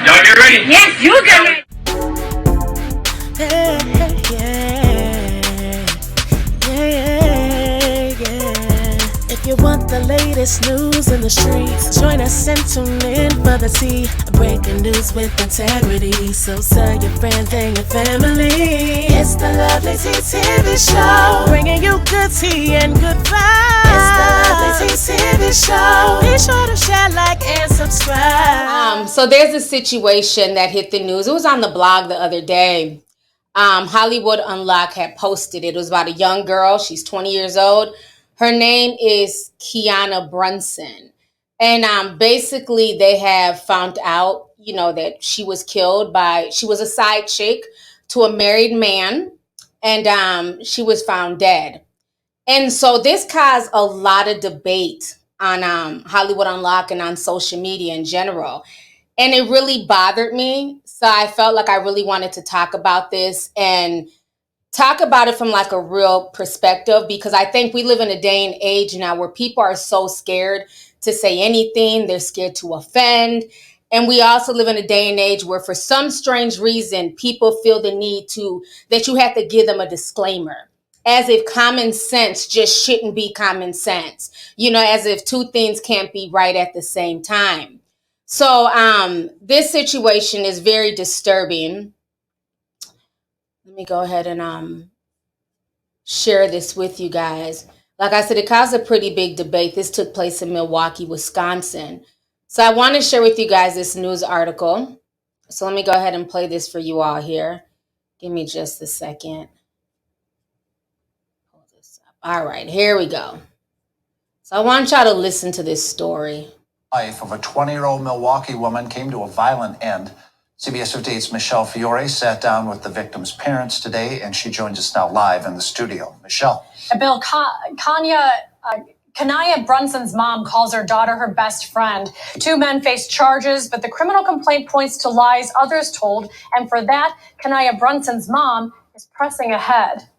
Y'all get ready? Yes, you get ready. Yeah, yeah, yeah. If you want the latest news in the streets, join us and tune in for the tea. Breaking news with integrity. So tell your friends and your family. It's the Lovelyti TV show, bringing you good tea and good vibes. It's the Lovelyti TV show. Be sure to share, like, and subscribe. So there's a situation that hit the news. It was on the blog the other day. Hollywood Unlocked had posted it. It was about a young girl. She's 20 years old. Her name is Kiana Brunson. And basically they have found out, that she was killed she was a side chick to a married man. And she was found dead. And so this caused a lot of debate on Hollywood Unlocked and on social media in general. And it really bothered me. So I felt like I really wanted to talk about this and talk about it from like a real perspective, because I think we live in a day and age now where people are so scared to say anything. They're scared to offend. And we also live in a day and age where for some strange reason, people feel the need that you have to give them a disclaimer, as if common sense just shouldn't be common sense, as if two things can't be right at the same time. So this situation is very disturbing. Let me go ahead and share this with you guys. Like I said, it caused a pretty big debate. This took place in Milwaukee, Wisconsin. So I want to share with you guys this news article. So let me go ahead and play this for you all here. Give me just a second. Pull this up. All right, here we go. So I want y'all to listen to this story. Life of a 20-year-old Milwaukee woman came to a violent end. CBS 58's Michelle Fiore sat down with the victim's parents today, and she joins us now live in the studio. Michelle. Bill, Kanaya Brunson's mom calls her daughter her best friend. Two men face charges, but the criminal complaint points to lies others told, and for that, Kanaya Brunson's mom is pressing ahead.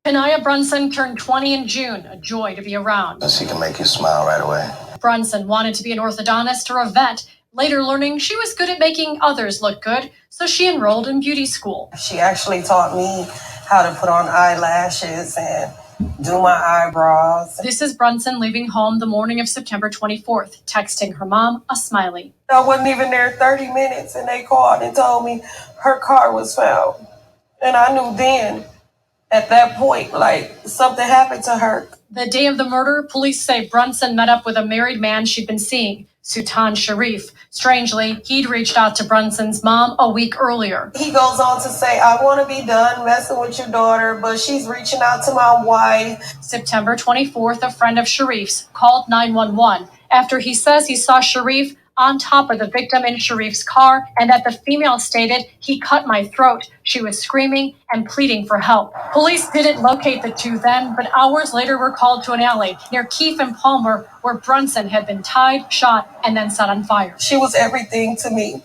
Kanaya Brunson turned 20 in June, a joy to be around. She can make you smile right away. Brunson wanted to be an orthodontist or a vet, later learning she was good at making others look good, so she enrolled in beauty school. She actually taught me how to put on eyelashes and do my eyebrows. This is Brunson leaving home the morning of September 24th, texting her mom a smiley. I wasn't even there 30 minutes and they called and told me her car was found. And I knew then, at that point, like something happened to her. The day of the murder, police say Brunson met up with a married man she'd been seeing, Sultan Sharif. Strangely, he'd reached out to Brunson's mom a week earlier. He goes on to say, I want to be done messing with your daughter, but she's reaching out to my wife. September 24th, a friend of Sharif's called 911 after he says he saw Sharif on top of the victim in Sharif's car and that the female stated, "He cut my throat." She was screaming and pleading for help. Police didn't locate the two then, but hours later were called to an alley near Keefe and Palmer where Brunson had been tied, shot, and then set on fire. She was everything to me.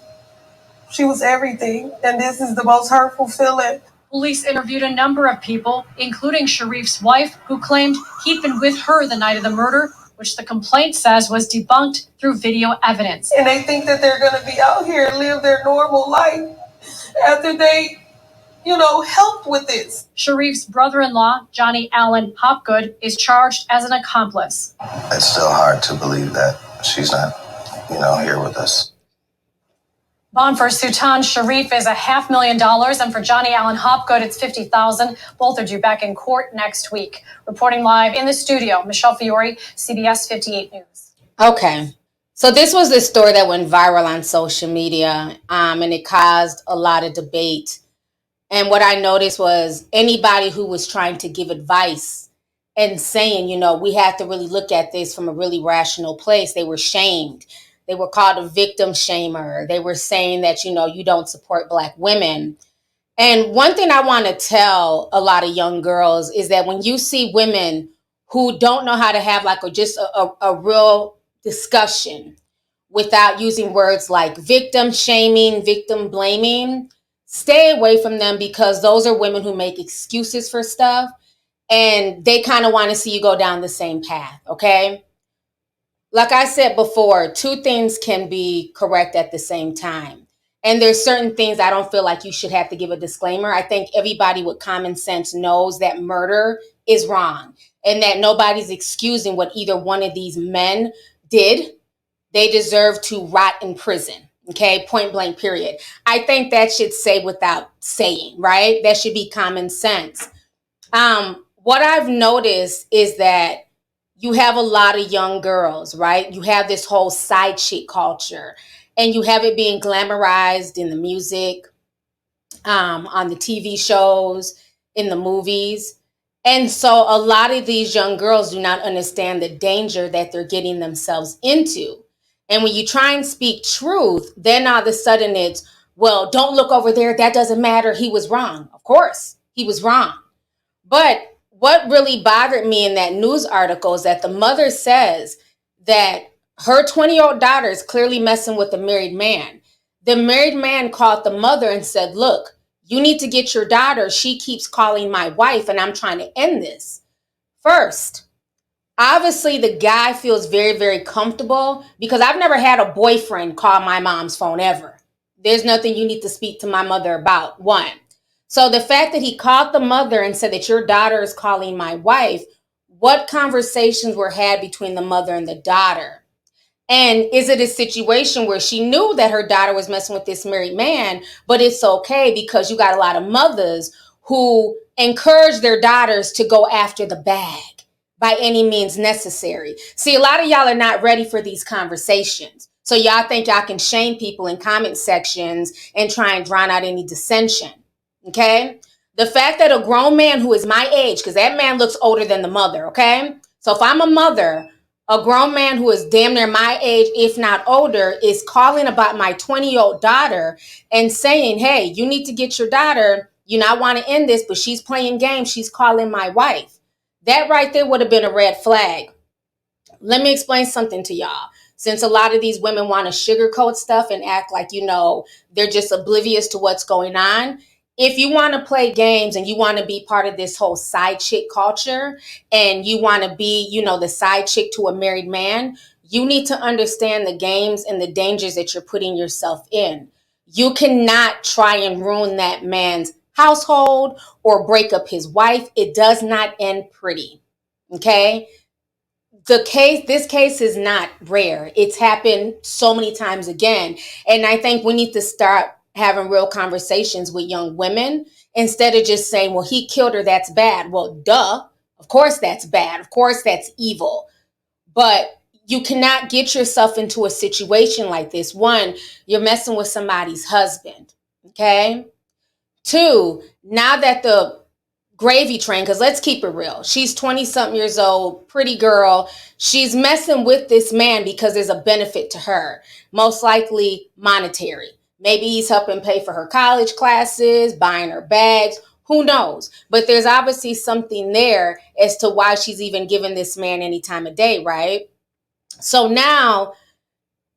She was everything. And this is the most hurtful feeling. Police interviewed a number of people, including Sharif's wife, who claimed he'd been with her the night of the murder, which the complaint says was debunked through video evidence. And they think that they're going to be out here and live their normal life after they, helped with this. Sharif's brother-in-law, Johnny Allen Hopgood, is charged as an accomplice. It's still hard to believe that she's not, here with us. Bond for Sultan Sharif is $500,000, and for Johnny Allen Hopgood, it's $50,000. Both are due back in court next week. Reporting live in the studio, Michelle Fiore, CBS 58 News. Okay. So this was the story that went viral on social media, and it caused a lot of debate. And what I noticed was anybody who was trying to give advice and saying, we have to really look at this from a really rational place, they were shamed. They were called a victim shamer. They were saying that, you don't support Black women. And one thing I want to tell a lot of young girls is that when you see women who don't know how to have like a real discussion without using words like victim shaming, victim blaming, stay away from them, because those are women who make excuses for stuff and they kind of want to see you go down the same path. Okay. like I said before, two things can be correct at the same time. And there's certain things I don't feel like you should have to give a disclaimer. I think everybody with common sense knows that murder is wrong and that nobody's excusing what either one of these men did. They deserve to rot in prison. Okay, point blank, period. I think that should say without saying, right? That should be common sense. What I've noticed is that you have a lot of young girls, right? You have this whole side chick culture, and you have it being glamorized in the music, on the TV shows, in the movies. And so a lot of these young girls do not understand the danger that they're getting themselves into. And when you try and speak truth, then all of a sudden it's, well, don't look over there. That doesn't matter. He was wrong. Of course, he was wrong. But what really bothered me in that news article is that the mother says that her 20-year-old daughter is clearly messing with a married man. The married man called the mother and said, look, you need to get your daughter. She keeps calling my wife and I'm trying to end this. First, obviously the guy feels very, very comfortable because I've never had a boyfriend call my mom's phone ever. There's nothing you need to speak to my mother about. One. So the fact that he called the mother and said that your daughter is calling my wife, what conversations were had between the mother and the daughter? And is it a situation where she knew that her daughter was messing with this married man, but it's okay because you got a lot of mothers who encourage their daughters to go after the bag by any means necessary. See, a lot of y'all are not ready for these conversations. So y'all think y'all can shame people in comment sections and try and drown out any dissension. Okay? The fact that a grown man who is my age, because that man looks older than the mother, okay? So if I'm a mother, a grown man who is damn near my age, if not older, is calling about my 20-year-old daughter and saying, hey, you need to get your daughter. You know, I want to end this, but she's playing games. She's calling my wife. That right there would have been a red flag. Let me explain something to y'all. Since a lot of these women want to sugarcoat stuff and act like, you know, they're just oblivious to what's going on. If you want to play games and you want to be part of this whole side chick culture and you want to be, you know, the side chick to a married man, you need to understand the games and the dangers that you're putting yourself in. You cannot try and ruin that man's household or break up his wife. It does not end pretty. Okay? This case is not rare. It's happened so many times again. And I think we need to start having real conversations with young women instead of just saying, well, he killed her, that's bad. Well, duh. Of course that's bad. Of course that's evil. But you cannot get yourself into a situation like this. One, you're messing with somebody's husband. Okay? Two, now that the gravy train, because let's keep it real. She's 20-something years old, pretty girl. She's messing with this man because there's a benefit to her, most likely monetary. Maybe he's helping pay for her college classes, buying her bags. Who knows? But there's obviously something there as to why she's even giving this man any time of day, right? So now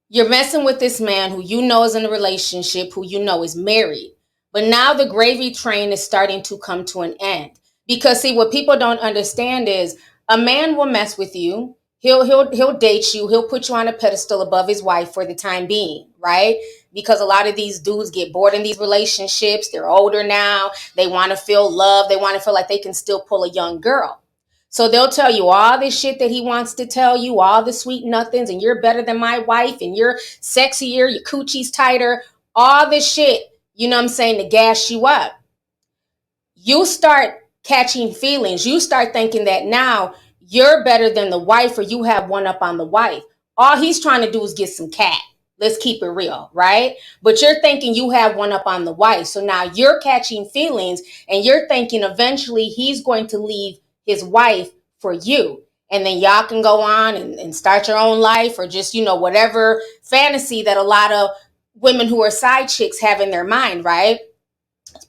you're messing with this man who you know is in a relationship, who you know is married. But now the gravy train is starting to come to an end. Because see, what people don't understand is a man will mess with you. He'll date you. He'll put you on a pedestal above his wife for the time being, right? Because a lot of these dudes get bored in these relationships. They're older now. They want to feel love. They want to feel like they can still pull a young girl. So they'll tell you all this shit that he wants to tell you, all the sweet nothings, and you're better than my wife, and you're sexier, your coochie's tighter, all this shit, you know what I'm saying, to gas you up. You start catching feelings. You start thinking that now you're better than the wife or you have one up on the wife. All he's trying to do is get some cat. Let's keep it real, right? But you're thinking you have one up on the wife. So now you're catching feelings and you're thinking eventually he's going to leave his wife for you. And then y'all can go on and start your own life or just, you know, whatever fantasy that a lot of women who are side chicks have in their mind, right?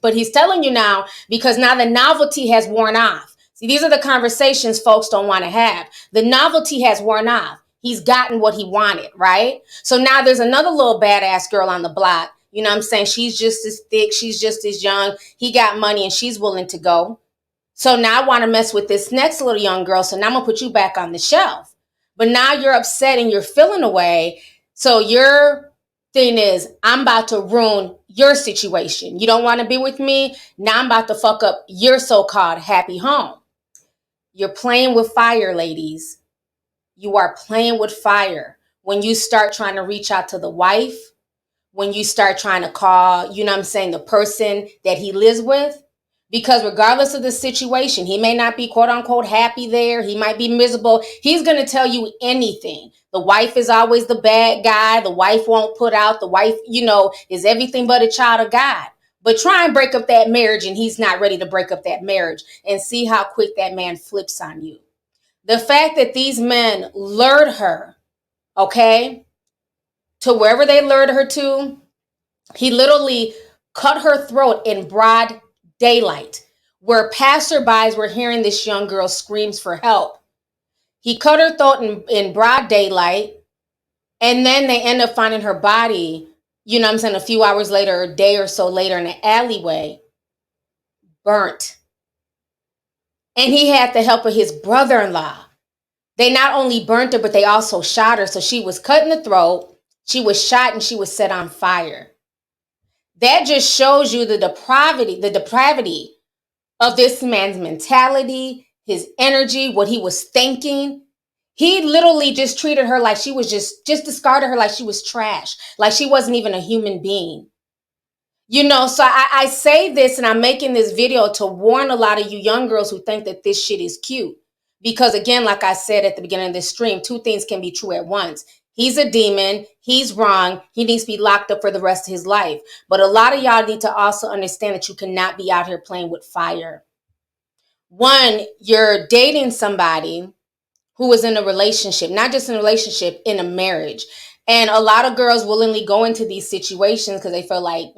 But he's telling you now because now the novelty has worn off. See, these are the conversations folks don't want to have. The novelty has worn off. He's gotten what he wanted, right? So now there's another little badass girl on the block. You know what I'm saying? She's just as thick. She's just as young. He got money and she's willing to go. So now I want to mess with this next little young girl. So now I'm going to put you back on the shelf. But now you're upset and you're feeling away. So your thing is, I'm about to ruin your situation. You don't want to be with me? Now I'm about to fuck up your so-called happy home. You're playing with fire, ladies. You are playing with fire. When you start trying to reach out to the wife, when you start trying to call, you know what I'm saying, the person that he lives with, because regardless of the situation, he may not be quote unquote happy there. He might be miserable. He's going to tell you anything. The wife is always the bad guy. The wife won't put out. The wife, is everything but a child of God. But try and break up that marriage and he's not ready to break up that marriage, and see how quick that man flips on you. The fact that these men lured her, okay, to wherever they lured her to, he literally cut her throat in broad daylight, where passerbys were hearing this young girl's screams for help. He cut her throat in broad daylight, and then they end up finding her body, a few hours later, a day or so later, in an alleyway, burnt. And he had the help of his brother-in-law. They not only burnt her, but they also shot her. So she was cut in the throat, she was shot, and she was set on fire. That just shows you the depravity of this man's mentality, his energy, what he was thinking. He literally just treated her like she was just discarded her like she was trash, like she wasn't even a human being. So I say this, and I'm making this video to warn a lot of you young girls who think that this shit is cute. Because again, like I said at the beginning of this stream, two things can be true at once. He's a demon. He's wrong. He needs to be locked up for the rest of his life. But a lot of y'all need to also understand that you cannot be out here playing with fire. One, you're dating somebody who is in a relationship, not just in a relationship, in a marriage. And a lot of girls willingly go into these situations because they feel like,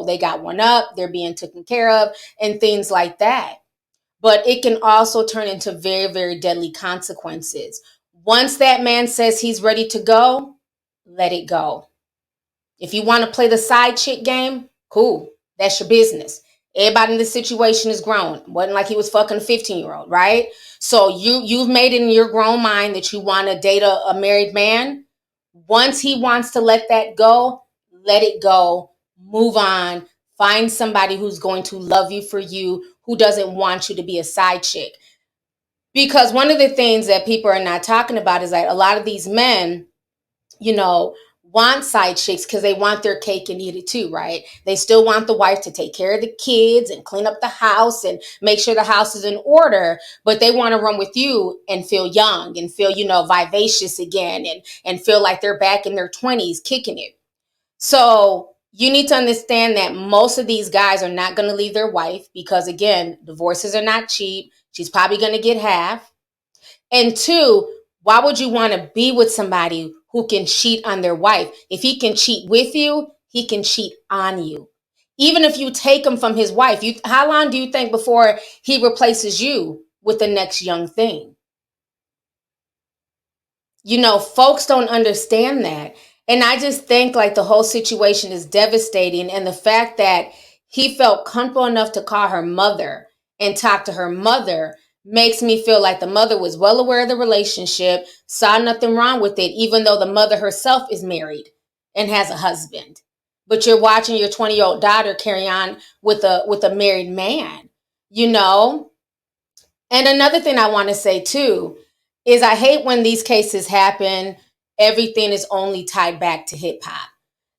they got one up, they're being taken care of, and things like that. But it can also turn into very, very deadly consequences. Once that man says he's ready to go, let it go. If you want to play the side chick game, cool. That's your business. Everybody in this situation is grown. Wasn't like he was fucking a 15-year-old, right? So you've made it in your grown mind that you want to date a married man. Once he wants to let that go, let it go. Move on. Find somebody who's going to love you for you, who doesn't want you to be a side chick. Because one of the things that people are not talking about is that a lot of these men, want side chicks because they want their cake and eat it too, right? They still want the wife to take care of the kids and clean up the house and make sure the house is in order, but they want to run with you and feel young and feel, vivacious again, and feel like they're back in their 20s kicking it. So you need to understand that most of these guys are not going to leave their wife because, again, divorces are not cheap. She's probably going to get half. And two, why would you want to be with somebody who can cheat on their wife? If he can cheat with you, he can cheat on you. Even if you take him from his wife, how long do you think before he replaces you with the next young thing? Folks don't understand that. And I just think like the whole situation is devastating. And the fact that he felt comfortable enough to call her mother and talk to her mother makes me feel like the mother was well aware of the relationship, saw nothing wrong with it, even though the mother herself is married and has a husband. But you're watching your 20-year-old daughter carry on with a married man, And another thing I want to say too is I hate when these cases happen, everything is only tied back to hip hop.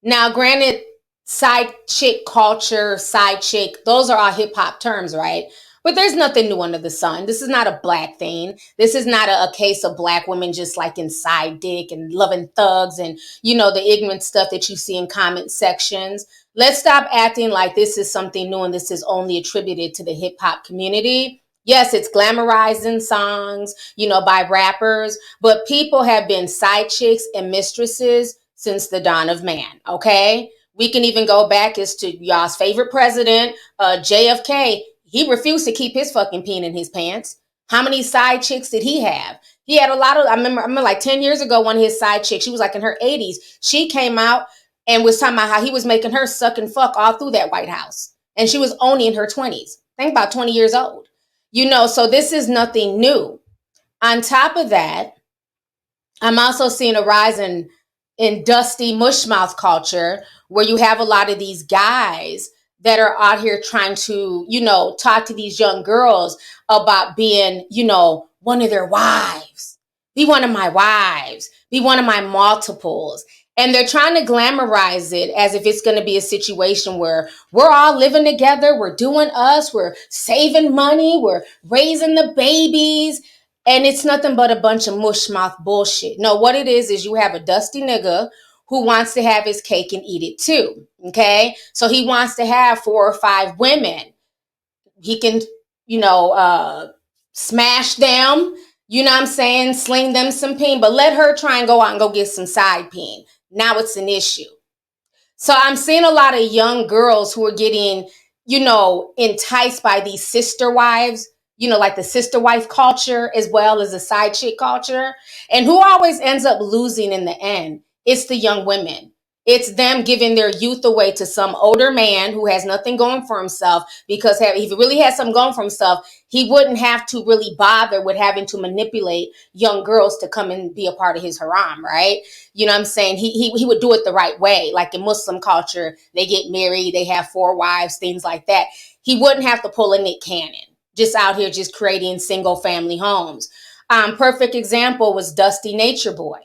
Now, granted, side chick culture, side chick, those are all hip hop terms, right? But there's nothing new under the sun. This is not a black thing. This is not a case of black women just like inside dick and loving thugs and, the ignorant stuff that you see in comment sections. Let's stop acting like this is something new and this is only attributed to the hip hop community. Yes, it's glamorizing songs, by rappers, but people have been side chicks and mistresses since the dawn of man, okay? We can even go back as to y'all's favorite president, JFK. He refused to keep his fucking peen in his pants. How many side chicks did he have? He had a lot of, I remember like 10 years ago, one of his side chicks, she was like in her 80s. She came out and was talking about how he was making her suck and fuck all through that White House. And she was only in her 20s. Think about 20 years old. So this is nothing new. On top of that, I'm also seeing a rise in dusty mushmouth culture, where you have a lot of these guys that are out here trying to, talk to these young girls about being, one of their wives. Be one of my wives. Be one of my multiples. And they're trying to glamorize it as if it's going to be a situation where we're all living together. We're doing us. We're saving money. We're raising the babies. And it's nothing but a bunch of mushmouth bullshit. No, what it is you have a dusty nigga who wants to have his cake and eat it too. Okay? So he wants to have 4 or 5 women. He can, smash them, you know what I'm saying? Sling them some peen, but let her try and go out and go get some side peen. Now it's an issue. So I'm seeing a lot of young girls who are getting, enticed by these sister wives, like the sister wife culture as well as the side chick culture. And who always ends up losing in the end? It's the young women. It's them giving their youth away to some older man who has nothing going for himself, because if he really had something going for himself, he wouldn't have to really bother with having to manipulate young girls to come and be a part of his haram, right? You know what I'm saying? He would do it the right way. Like in Muslim culture, they get married, they have 4 wives, things like that. He wouldn't have to pull a Nick Cannon, just out here just creating single family homes. Perfect example was Dusty Nature Boy.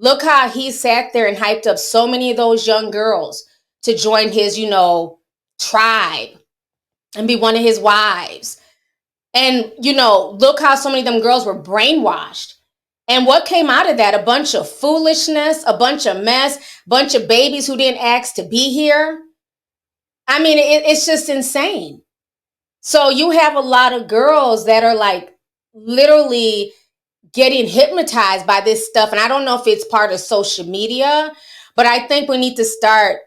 Look how he sat there and hyped up so many of those young girls to join his, tribe and be one of his wives. And, look how so many of them girls were brainwashed. And what came out of that? A bunch of foolishness, a bunch of mess, bunch of babies who didn't ask to be here. I mean, it's just insane. So you have a lot of girls that are like literally getting hypnotized by this stuff. And I don't know if it's part of social media, but I think we need to start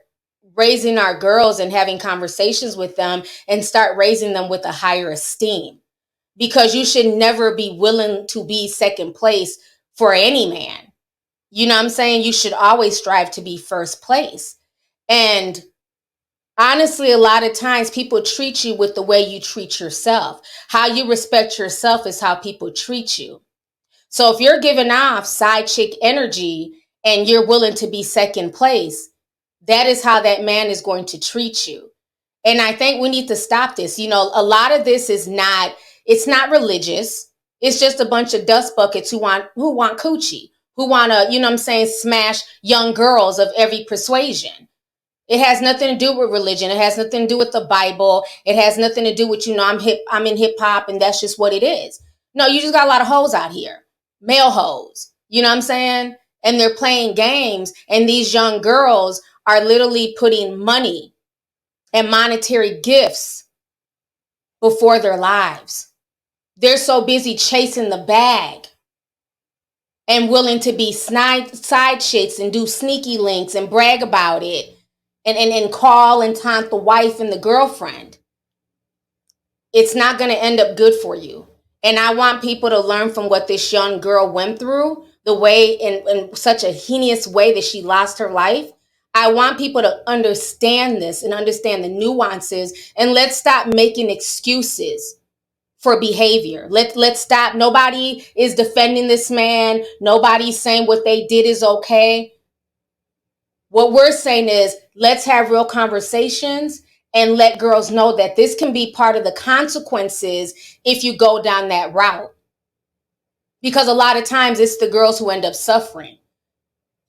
raising our girls and having conversations with them and start raising them with a higher esteem. Because you should never be willing to be second place for any man. You know what I'm saying? You should always strive to be first place. And honestly, a lot of times people treat you with the way you treat yourself. How you respect yourself is how people treat you. So if you're giving off side chick energy and you're willing to be second place, that is how that man is going to treat you. And I think we need to stop this. A lot of this is it's not religious. It's just a bunch of dust buckets who want coochie, who want to, smash young girls of every persuasion. It has nothing to do with religion. It has nothing to do with the Bible. It has nothing to do with, I'm in hip hop and that's just what it is. No, you just got a lot of hoes out here. Male hoes. You know what I'm saying? And they're playing games. And these young girls are literally putting money and monetary gifts before their lives. They're so busy chasing the bag and willing to be side chicks and do sneaky links and brag about it and call and taunt the wife and the girlfriend. It's not going to end up good for you. And I want people to learn from what this young girl went through, the way in such a heinous way that she lost her life. I want people to understand this and understand the nuances, and let's stop making excuses for behavior. Let's stop. Nobody is defending this man. Nobody's saying what they did is okay. What we're saying is let's have real conversations and let girls know that this can be part of the consequences if you go down that route. Because a lot of times it's the girls who end up suffering.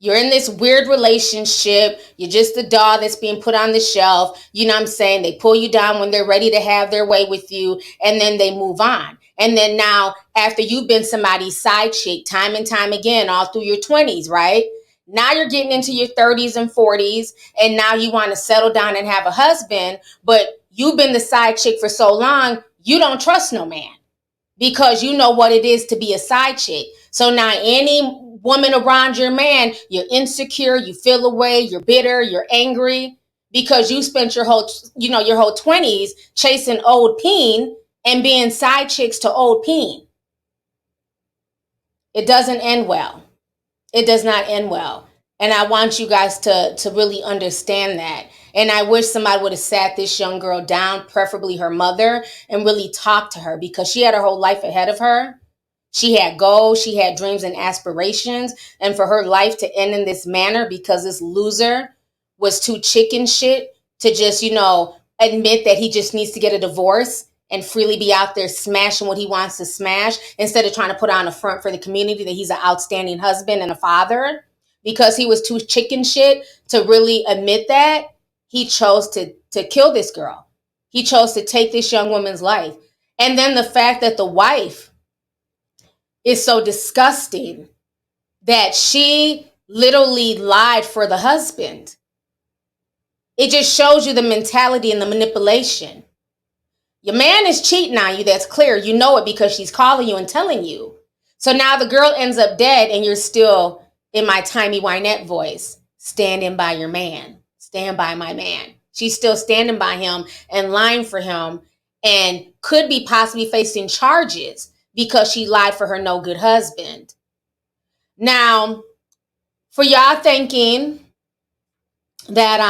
You're in this weird relationship. You're just a doll that's being put on the shelf. You know what I'm saying? They pull you down when they're ready to have their way with you, and then they move on. And then now, after you've been somebody's side chick time and time again, all through your 20s, right? Now you're getting into your 30s and 40s, and now you want to settle down and have a husband, but you've been the side chick for so long, you don't trust no man because you know what it is to be a side chick. So now any woman around your man, you're insecure, you feel away, you're bitter, you're angry because you spent your whole 20s chasing old peen and being side chicks to old peen. It doesn't end well. It does not end well. And I want you guys to really understand that. And I wish somebody would have sat this young girl down, preferably her mother, and really talked to her because she had her whole life ahead of her. She had goals, she had dreams and aspirations, and for her life to end in this manner because this loser was too chicken shit to just, admit that he just needs to get a divorce and freely be out there smashing what he wants to smash instead of trying to put on a front for the community that he's an outstanding husband and a father. Because he was too chicken shit to really admit that, he chose to kill this girl. He chose to take this young woman's life. And then the fact that the wife is so disgusting that she literally lied for the husband. It just shows you the mentality and the manipulation. Your man is cheating on you, that's clear. You know it because she's calling you and telling you. So now the girl ends up dead and you're still, in my Timey Wynette voice, standing by your man. Stand by my man. She's still standing by him and lying for him and could be possibly facing charges because she lied for her no good husband. Now, for y'all thinking that,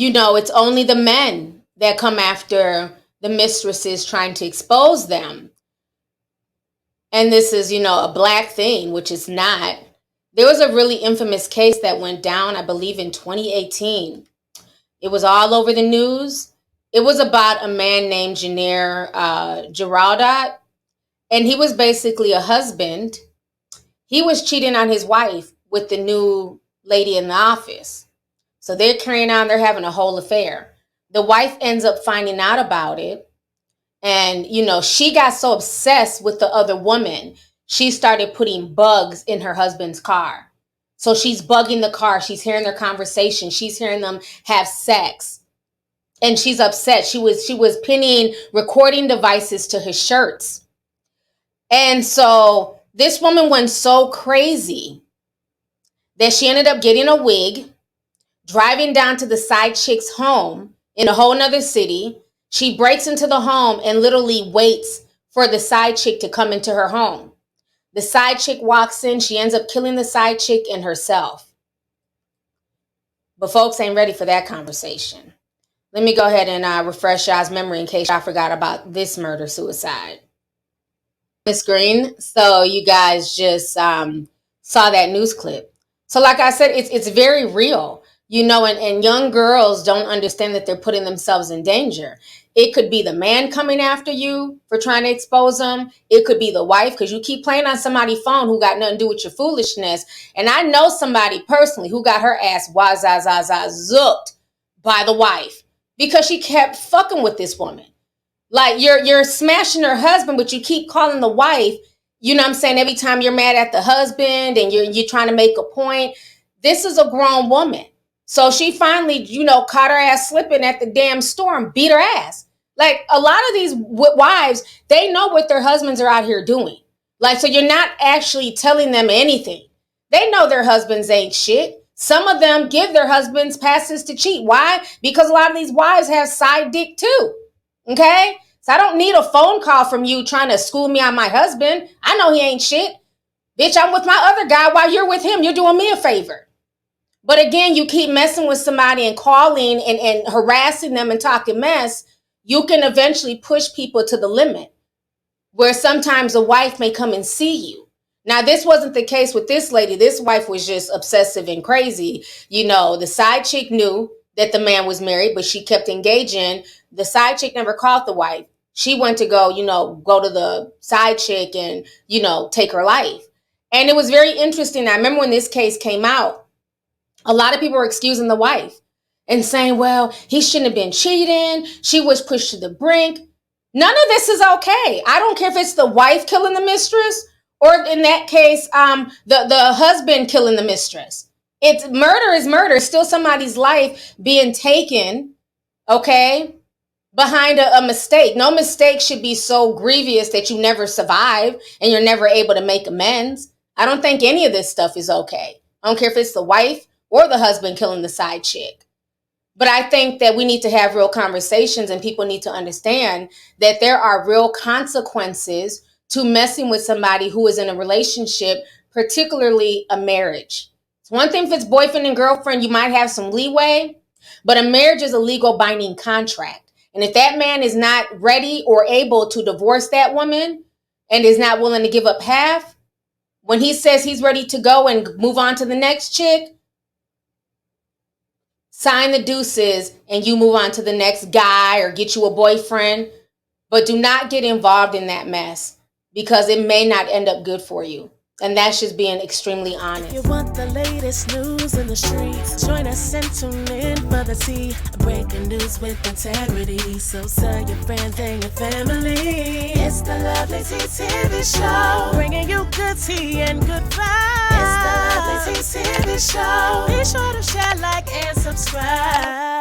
it's only the men that come after the mistresses trying to expose them. And this is, a black thing, which is not. There was a really infamous case that went down, I believe, in 2018. It was all over the news. It was about a man named Janair Giraldat, and he was basically a husband. He was cheating on his wife with the new lady in the office. So they're carrying on, they're having a whole affair. The wife ends up finding out about it. And, she got so obsessed with the other woman, she started putting bugs in her husband's car. So she's bugging the car. She's hearing their conversation. She's hearing them have sex. And she's upset. She was pinning recording devices to his shirts. And so this woman went so crazy that she ended up getting a wig, driving down to the side chick's home in a whole nother city. She breaks into the home and literally waits for the side chick to come into her home. The side chick walks in. She ends up killing the side chick and herself. But folks ain't ready for that conversation. Let me go ahead and refresh y'all's memory in case I forgot about this murder-suicide. Miss Green, so you guys just saw that news clip. So like I said, it's very real, and young girls don't understand that they're putting themselves in danger. It could be the man coming after you for trying to expose them. It could be the wife, because you keep playing on somebody's phone who got nothing to do with your foolishness. And I know somebody personally who got her ass zooked by the wife because she kept fucking with this woman. Like you're smashing her husband, but you keep calling the wife, every time you're mad at the husband and you're trying to make a point. This is a grown woman. So she finally, caught her ass slipping at the damn store and beat her ass. Like a lot of these wives, they know what their husbands are out here doing. Like, so you're not actually telling them anything. They know their husbands ain't shit. Some of them give their husbands passes to cheat. Why? Because a lot of these wives have side dick too. Okay? So I don't need a phone call from you trying to school me on my husband. I know he ain't shit. Bitch, I'm with my other guy while you're with him. You're doing me a favor. But again, you keep messing with somebody and calling and harassing them and talking mess, you can eventually push people to the limit where sometimes a wife may come and see you. Now, this wasn't the case with this lady. This wife was just obsessive and crazy. The side chick knew that the man was married, but she kept engaging. The side chick never called the wife. She went to go to the side chick and, take her life. And it was very interesting. I remember when this case came out, a lot of people were excusing the wife and saying, well, he shouldn't have been cheating. She was pushed to the brink. None of this is okay. I don't care if it's the wife killing the mistress or in that case, the husband killing the mistress. It's murder is murder. It's still somebody's life being taken, okay, behind a mistake. No mistake should be so grievous that you never survive and you're never able to make amends. I don't think any of this stuff is okay. I don't care if it's the wife or the husband killing the side chick. But I think that we need to have real conversations and people need to understand that there are real consequences to messing with somebody who is in a relationship, particularly a marriage. It's one thing if it's boyfriend and girlfriend, you might have some leeway, but a marriage is a legal binding contract. And if that man is not ready or able to divorce that woman, and is not willing to give up half, when he says he's ready to go and move on to the next chick, sign the deuces and you move on to the next guy or get you a boyfriend. But do not get involved in that mess because it may not end up good for you. And that's just being extremely honest. If you want the latest news in the streets, join us and tune in for the tea. Breaking news with integrity. So tell your friends and your family. It's the Lovelyti TV show, bringing you good tea and good vibes. It's the Lovelyti TV show. Be sure to share, like, and subscribe.